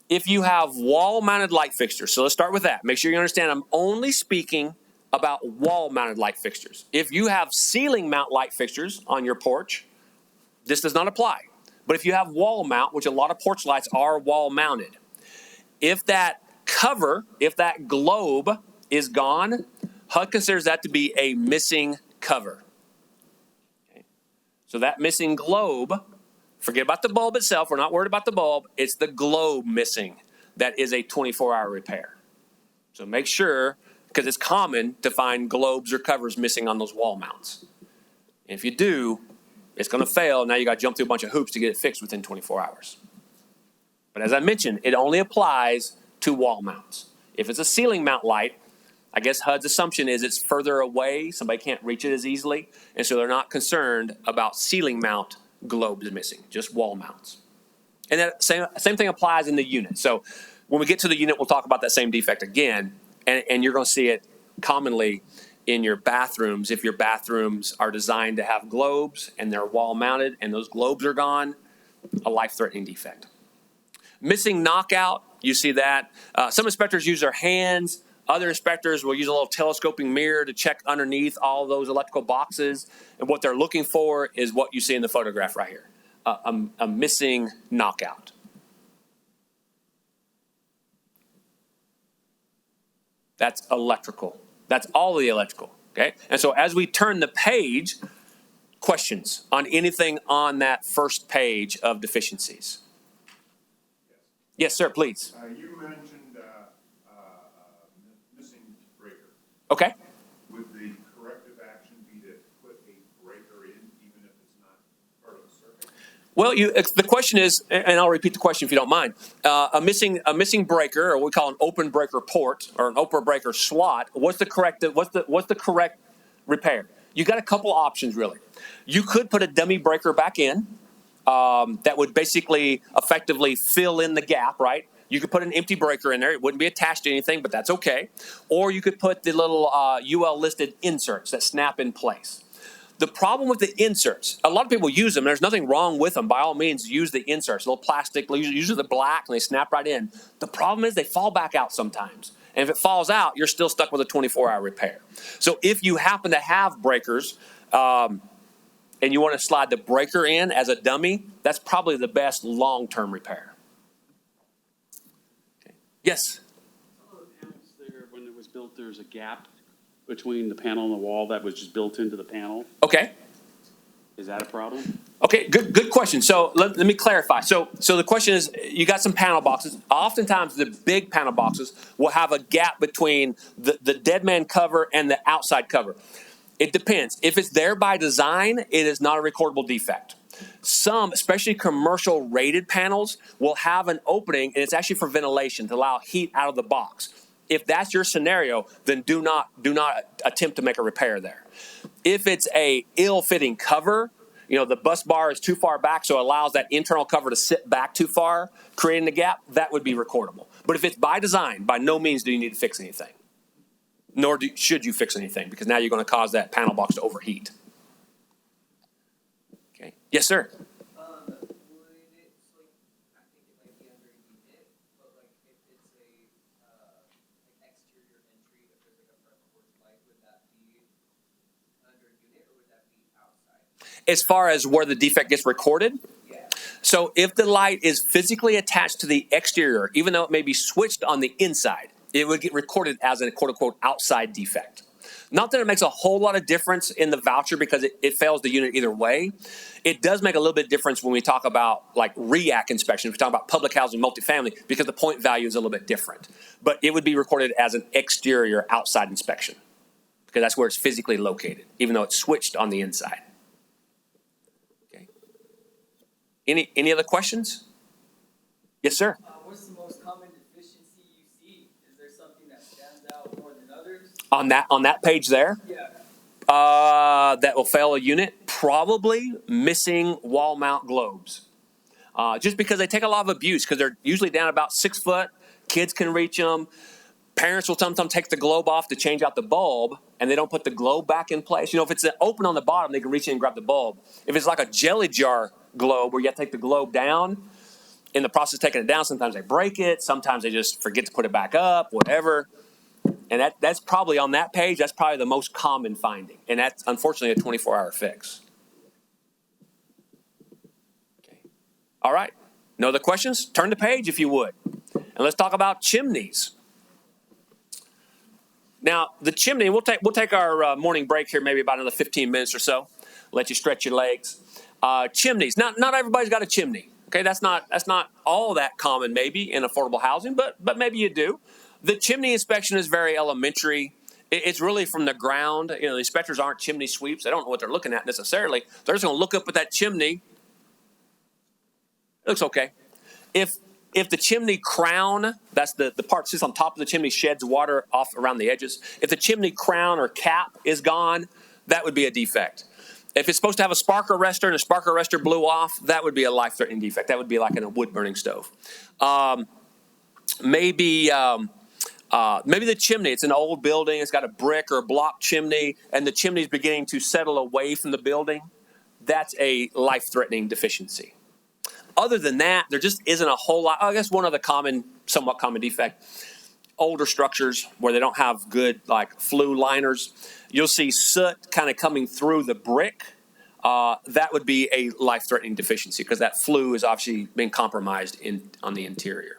If you have wall-mounted light fixtures, so let's start with that. Make sure you understand I'm only speaking about wall-mounted light fixtures. If you have ceiling mount light fixtures on your porch, this does not apply. But if you have wall mount, which a lot of porch lights are wall-mounted, if that cover, if that globe is gone, HUD considers that to be a missing cover. Okay. So that missing globe, forget about the bulb itself. We're not worried about the bulb. It's the globe missing. That is a 24-hour repair. So make sure, because it's common to find globes or covers missing on those wall mounts. And if you do, it's going to fail. Now you got to jump through a bunch of hoops to get it fixed within 24 hours. But as I mentioned, it only applies to wall mounts. If it's a ceiling mount light, I guess HUD's assumption is it's further away. Somebody can't reach it as easily. And so they're not concerned about ceiling mount globes missing, just wall mounts. And that same thing applies in the unit. So when we get to the unit, we'll talk about that same defect again. And you're going to see it commonly in your bathrooms. If your bathrooms are designed to have globes and they're wall mounted and those globes are gone, a life-threatening defect. Missing knockout, you see that. Some inspectors use their hands. Other inspectors will use a little telescoping mirror to check underneath all those electrical boxes. And what they're looking for is what you see in the photograph right here, a missing knockout. That's electrical. That's all the electrical, okay? And so as we turn the page, questions on anything on that first page of deficiencies? Yes, sir, please. You mentioned missing breaker. Okay. Would the corrective action be to put a breaker in even if it's not part of the circuit? Well, the question is, and I'll repeat the question if you don't mind. A missing breaker, or what we call an open breaker port or an open breaker slot. What's the correct repair? You got a couple options really. You could put a dummy breaker back in that would basically effectively fill in the gap, right? You could put an empty breaker in there. It wouldn't be attached to anything, but that's okay. Or you could put the little UL listed inserts that snap in place. The problem with the inserts, a lot of people use them. There's nothing wrong with them. By all means, use the inserts. A little plastic, usually the black, and they snap right in. The problem is they fall back out sometimes. And if it falls out, you're still stuck with a 24-hour repair. So if you happen to have breakers and you want to slide the breaker in as a dummy, that's probably the best long-term repair. Okay. Yes? Some of the panels there, when it was built, there's a gap between the panel and the wall that was just built into the panel. Okay. Is that a problem? Okay, good question. So let me clarify. So the question is, you got some panel boxes. Oftentimes, the big panel boxes will have a gap between the dead man cover and the outside cover. It depends. If it's there by design, it is not a recordable defect. Some, especially commercial rated panels, will have an opening, and it's actually for ventilation to allow heat out of the box. If that's your scenario, then do not attempt to make a repair there. If it's a ill-fitting cover, the bus bar is too far back, so it allows that internal cover to sit back too far, creating a gap, that would be recordable. But if it's by design, by no means do you need to fix anything. Nor should you fix anything, because now you're going to cause that panel box to overheat. Okay. Yes, sir. As far as where the defect gets recorded? Yeah. So if the light is physically attached to the exterior, even though it may be switched on the inside, it would get recorded as a quote-unquote outside defect. Not that it makes a whole lot of difference in the voucher because it fails the unit either way. It does make a little bit of difference when we talk about like REAC inspection. We talk about public housing multifamily because the point value is a little bit different. But it would be recorded as an exterior outside inspection because that's where it's physically located, even though it's switched on the inside. Any other questions? Yes, sir. What's the most common deficiency you see? Is there something that stands out more than others? On that page there? Yeah. That will fail a unit? Probably missing wall mount globes. Just because they take a lot of abuse because they're usually down about 6 foot. Kids can reach them. Parents will sometimes take the globe off to change out the bulb, and they don't put the globe back in place. If it's open on the bottom, they can reach in and grab the bulb. If it's like a jelly jar globe where you have to take the globe down, in the process of taking it down, sometimes they break it, sometimes they just forget to put it back up, whatever. And that's probably on that page, that's probably the most common finding. And that's unfortunately a 24-hour fix. Okay. All right. No other questions? Turn the page if you would. And let's talk about chimneys. Now, the chimney, we'll take our morning break here, maybe about another 15 minutes or so. Let you stretch your legs. Chimneys. Not everybody's got a chimney. Okay, that's not all that common maybe in affordable housing, but maybe you do. The chimney inspection is very elementary. It's really from the ground. The inspectors aren't chimney sweeps. They don't know what they're looking at necessarily. They're just going to look up at that chimney. It looks okay. If the chimney crown, that's the part that sits on top of the chimney, sheds water off around the edges. If the chimney crown or cap is gone, that would be a defect. If it's supposed to have a spark arrestor and a spark arrestor blew off, that would be a life-threatening defect. That would be like in a wood-burning stove. Maybe the chimney, it's an old building, it's got a brick or a block chimney, and the chimney is beginning to settle away from the building. That's a life-threatening deficiency. Other than that, there just isn't a whole lot. I guess one other somewhat common defect, older structures where they don't have good flue liners. You'll see soot kind of coming through the brick. That would be a life-threatening deficiency because that flue has obviously been compromised on the interior.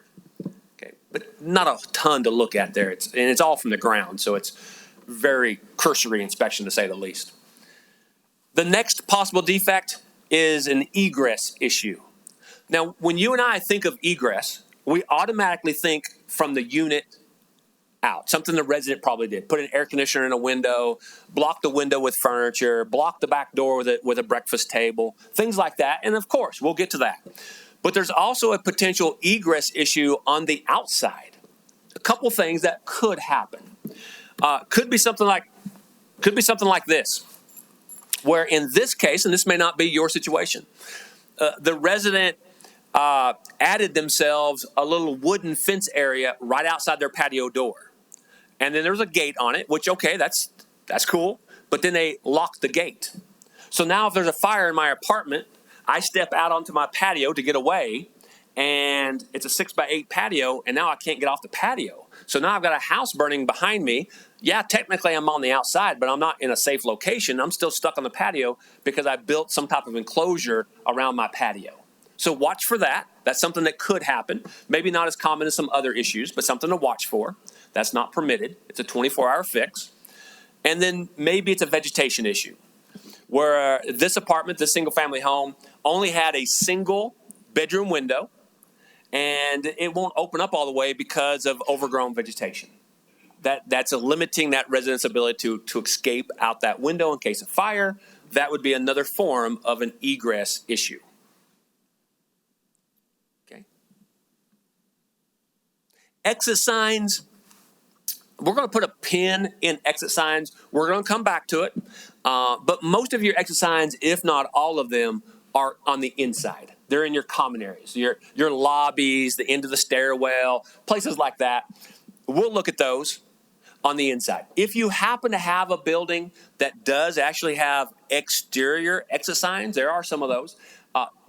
Okay, but not a ton to look at there. It's all from the ground, so it's very cursory inspection to say the least. The next possible defect is an egress issue. Now, when you and I think of egress, we automatically think from the unit out. Something the resident probably did. Put an air conditioner in a window, block the window with furniture, block the back door with a breakfast table, things like that. And of course, we'll get to that. But there's also a potential egress issue on the outside. A couple things that could happen. Could be something like this, where in this case, and this may not be your situation, the resident added themselves a little wooden fence area right outside their patio door. And then there's a gate on it, which, okay, that's cool. But then they locked the gate. So now if there's a fire in my apartment, I step out onto my patio to get away, and it's a 6x8 patio, and now I can't get off the patio. So now I've got a house burning behind me. Yeah, technically I'm on the outside, but I'm not in a safe location. I'm still stuck on the patio because I built some type of enclosure around my patio. So watch for that. That's something that could happen. Maybe not as common as some other issues, but something to watch for. That's not permitted. It's a 24-hour fix. And then maybe it's a vegetation issue, where this apartment, this single-family home, only had a single bedroom window, and it won't open up all the way because of overgrown vegetation. That's limiting that resident's ability to escape out that window in case of fire. That would be another form of an egress issue. Okay. Exit signs. We're going to put a pin in exit signs. We're going to come back to it. But most of your exit signs, if not all of them, are on the inside. They're in your common areas, your lobbies, the end of the stairwell, places like that. We'll look at those on the inside. If you happen to have a building that does actually have exterior exit signs, there are some of those,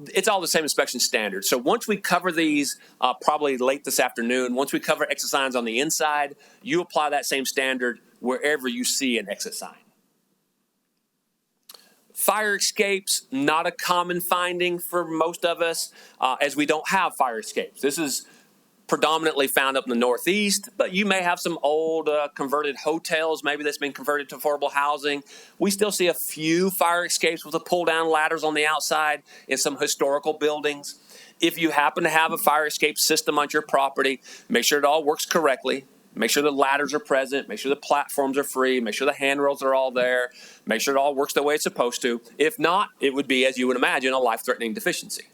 it's all the same inspection standards. So once we cover these, probably late this afternoon, once we cover exit signs on the inside, you apply that same standard wherever you see an exit sign. Fire escapes, not a common finding for most of us, as we don't have fire escapes. This is predominantly found up in the Northeast, but you may have some old converted hotels, maybe that's been converted to affordable housing. We still see a few fire escapes with the pull-down ladders on the outside in some historical buildings. If you happen to have a fire escape system on your property, make sure it all works correctly. Make sure the ladders are present. Make sure the platforms are free. Make sure the handrails are all there. Make sure it all works the way it's supposed to. If not, it would be, as you would imagine, a life-threatening deficiency.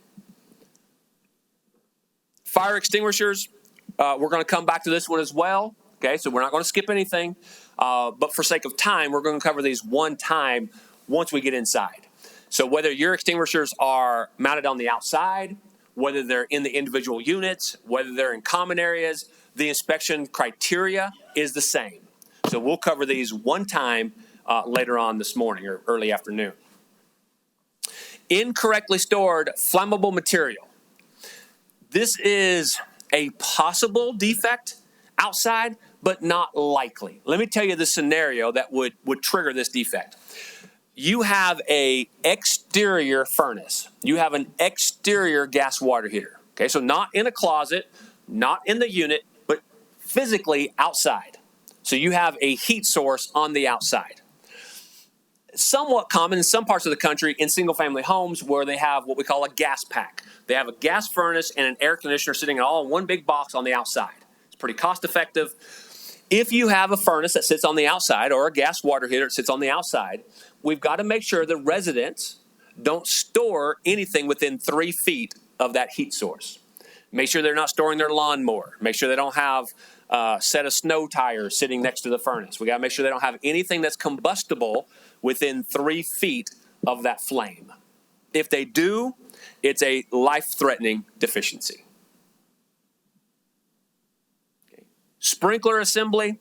Fire extinguishers, we're going to come back to this one as well. Okay, so we're not going to skip anything. But for sake of time, we're going to cover these one time once we get inside. So whether your extinguishers are mounted on the outside, whether they're in the individual units, whether they're in common areas, the inspection criteria is the same. So we'll cover these one time later on this morning or early afternoon. Incorrectly stored flammable material. This is a possible defect outside, but not likely. Let me tell you the scenario that would trigger this defect. You have an exterior furnace. You have an exterior gas water heater. Okay, so not in a closet, not in the unit, but physically outside. So you have a heat source on the outside. Somewhat common in some parts of the country in single-family homes where they have what we call a gas pack. They have a gas furnace and an air conditioner sitting all in one big box on the outside. It's pretty cost-effective. If you have a furnace that sits on the outside or a gas water heater that sits on the outside, we've got to make sure the residents don't store anything within 3 feet of that heat source. Make sure they're not storing their lawnmower. Make sure they don't have a set of snow tires sitting next to the furnace. We got to make sure they don't have anything that's combustible within 3 feet of that flame. If they do, it's a life-threatening deficiency. Okay. Sprinkler assembly.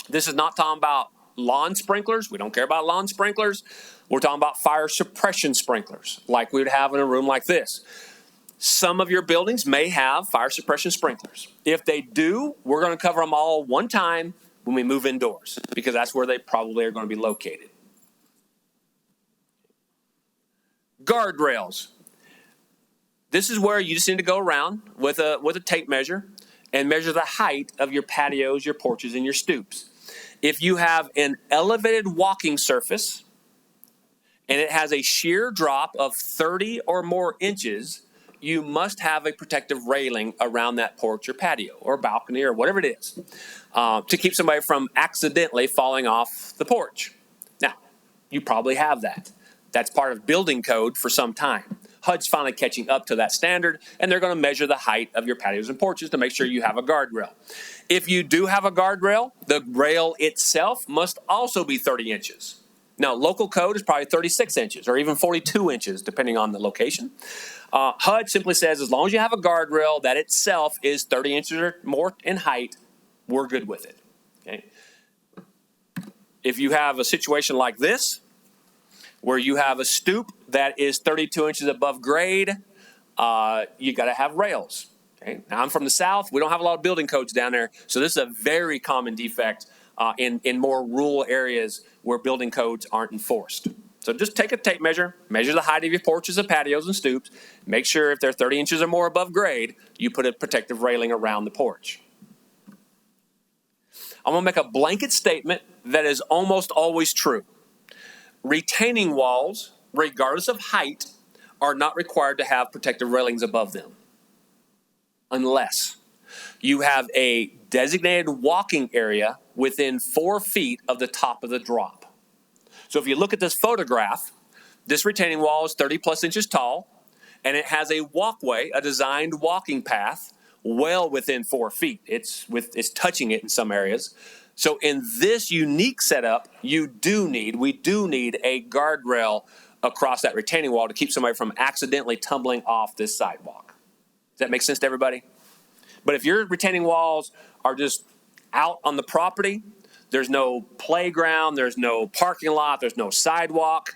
This is not talking about lawn sprinklers. We don't care about lawn sprinklers. We're talking about fire suppression sprinklers, like we would have in a room like this. Some of your buildings may have fire suppression sprinklers. If they do, we're going to cover them all one time when we move indoors, because that's where they probably are going to be located. Guardrails. This is where you just need to go around with a tape measure and measure the height of your patios, your porches, and your stoops. If you have an elevated walking surface and it has a sheer drop of 30 or more inches, you must have a protective railing around that porch or patio or balcony or whatever it is to keep somebody from accidentally falling off the porch. Now, you probably have that. That's part of building code for some time. HUD's finally catching up to that standard, and they're going to measure the height of your patios and porches to make sure you have a guardrail. If you do have a guardrail, the rail itself must also be 30 inches. Now, local code is probably 36 inches or even 42 inches, depending on the location. HUD simply says as long as you have a guardrail that itself is 30 inches or more in height, we're good with it. Okay? If you have a situation like this, where you have a stoop that is 32 inches above grade, you got to have rails. Okay? Now, I'm from the South. We don't have a lot of building codes down there, so this is a very common defect in more rural areas where building codes aren't enforced. So just take a tape measure the height of your porches and patios and stoops, make sure if they're 30 inches or more above grade, you put a protective railing around the porch. I'm going to make a blanket statement that is almost always true. Retaining walls, regardless of height, are not required to have protective railings above them unless you have a designated walking area within 4 feet of the top of the drop. So if you look at this photograph, this retaining wall is 30 plus inches tall, and it has a walkway, a designed walking path, well within 4 feet. It's touching it in some areas. So in this unique setup, we do need a guardrail across that retaining wall to keep somebody from accidentally tumbling off this sidewalk. Does that make sense to everybody? But if your retaining walls are just out on the property, there's no playground, there's no parking lot, there's no sidewalk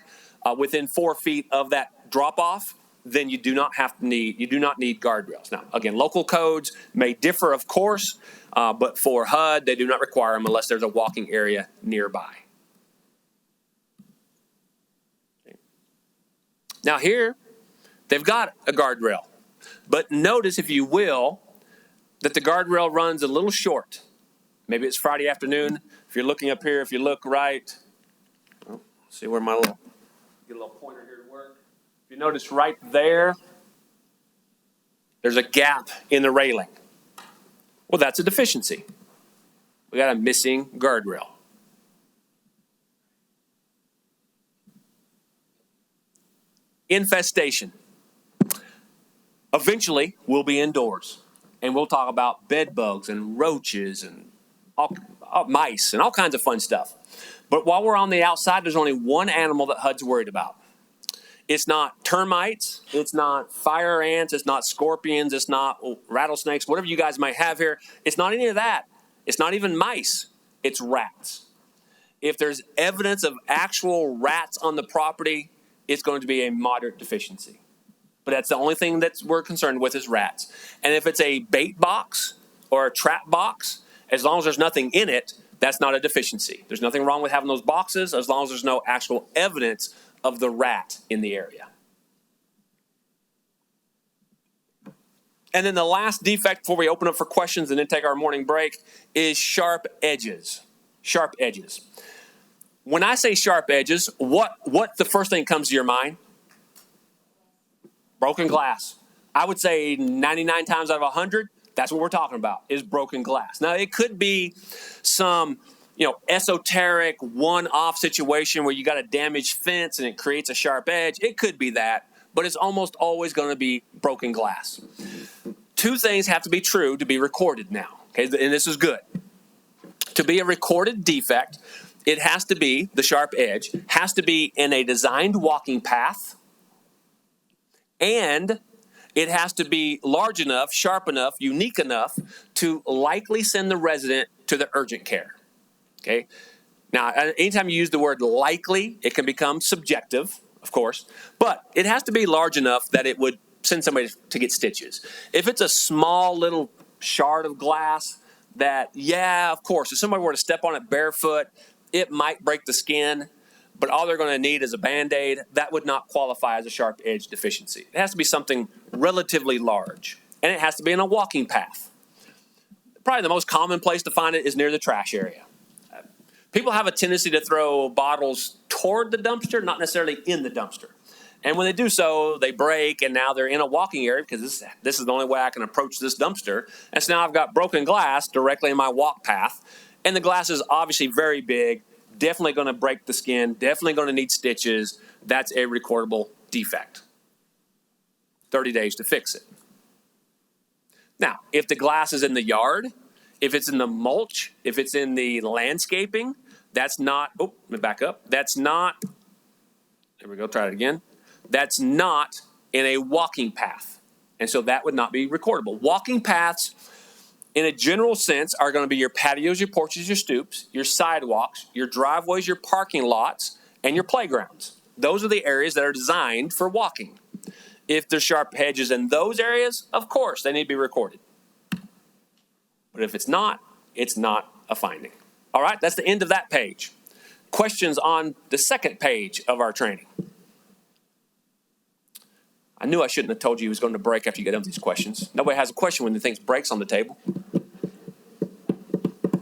within 4 feet of that drop off, then you do not need guardrails. Now, again, local codes may differ, of course, but for HUD, they do not require them unless there's a walking area nearby. Okay. Now here, they've got a guardrail, but notice, if you will, that the guardrail runs a little short. Maybe it's Friday afternoon. If you're looking up here, if you look right, see where get a little pointer here to work. If you notice right there, there's a gap in the railing. Well, that's a deficiency. We got a missing guardrail. Infestation. Eventually, we'll be indoors, and we'll talk about bed bugs and roaches and all mice and all kinds of fun stuff. But while we're on the outside, there's only one animal that HUD's worried about. It's not termites, it's not fire ants, it's not scorpions, it's not rattlesnakes, whatever you guys might have here. It's not any of that. It's not even mice. It's rats. If there's evidence of actual rats on the property, it's going to be a moderate deficiency. But that's the only thing that we're concerned with is rats. And if it's a bait box or a trap box, as long as there's nothing in it, that's not a deficiency. There's nothing wrong with having those boxes as long as there's no actual evidence of the rat in the area. And then the last defect before we open up for questions and then take our morning break is sharp edges. Sharp edges. When I say sharp edges, what the first thing comes to your mind? Broken glass. I would say 99 times out of 100, that's what we're talking about, is broken glass. Now, it could be some esoteric one-off situation where you got a damaged fence and it creates a sharp edge. It could be that, but it's almost always going to be broken glass. Two things have to be true to be recorded now, okay? And this is good. To be a recorded defect, it has to be, the sharp edge, has to be in a designed walking path, and it has to be large enough, sharp enough, unique enough to likely send the resident to the urgent care. Okay. Now, anytime you use the word likely, it can become subjective, of course, but it has to be large enough that it would send somebody to get stitches. If it's a small little shard of glass that, yeah, of course, if somebody were to step on it barefoot, it might break the skin, but all they're going to need is a Band-Aid. That would not qualify as a sharp edge deficiency. It has to be something relatively large, and it has to be in a walking path. Probably the most common place to find it is near the trash area. People have a tendency to throw bottles toward the dumpster, not necessarily in the dumpster. And when they do so, they break, and now they're in a walking area because this is the only way I can approach this dumpster. And so now I've got broken glass directly in my walk path. And the glass is obviously very big, definitely going to break the skin, definitely going to need stitches. That's a recordable defect. 30 days to fix it. Now, if the glass is in the yard, if it's in the mulch, if it's in the landscaping, that's not, let me back up. That's not, there we go, try it again. That's not in a walking path. And so that would not be recordable. Walking paths, in a general sense, are going to be your patios, your porches, your stoops, your sidewalks, your driveways, your parking lots, and your playgrounds. Those are the areas that are designed for walking. If there's sharp hedges in those areas, of course, they need to be recorded. But if it's not a finding. All right, that's the end of that page. Questions on the second page of our training. I knew I shouldn't have told you he was going to break after you get done with these questions. Nobody has a question when the thing breaks on the table.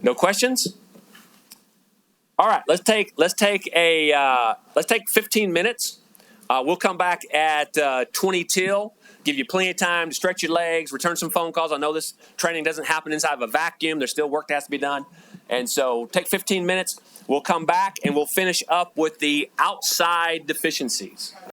No questions? All right, let's take 15 minutes. We'll come back at 20 till, give you plenty of time to stretch your legs, return some phone calls. I know this training doesn't happen inside of a vacuum. There's still work that has to be done. And so take 15 minutes. We'll come back and we'll finish up with the outside deficiencies.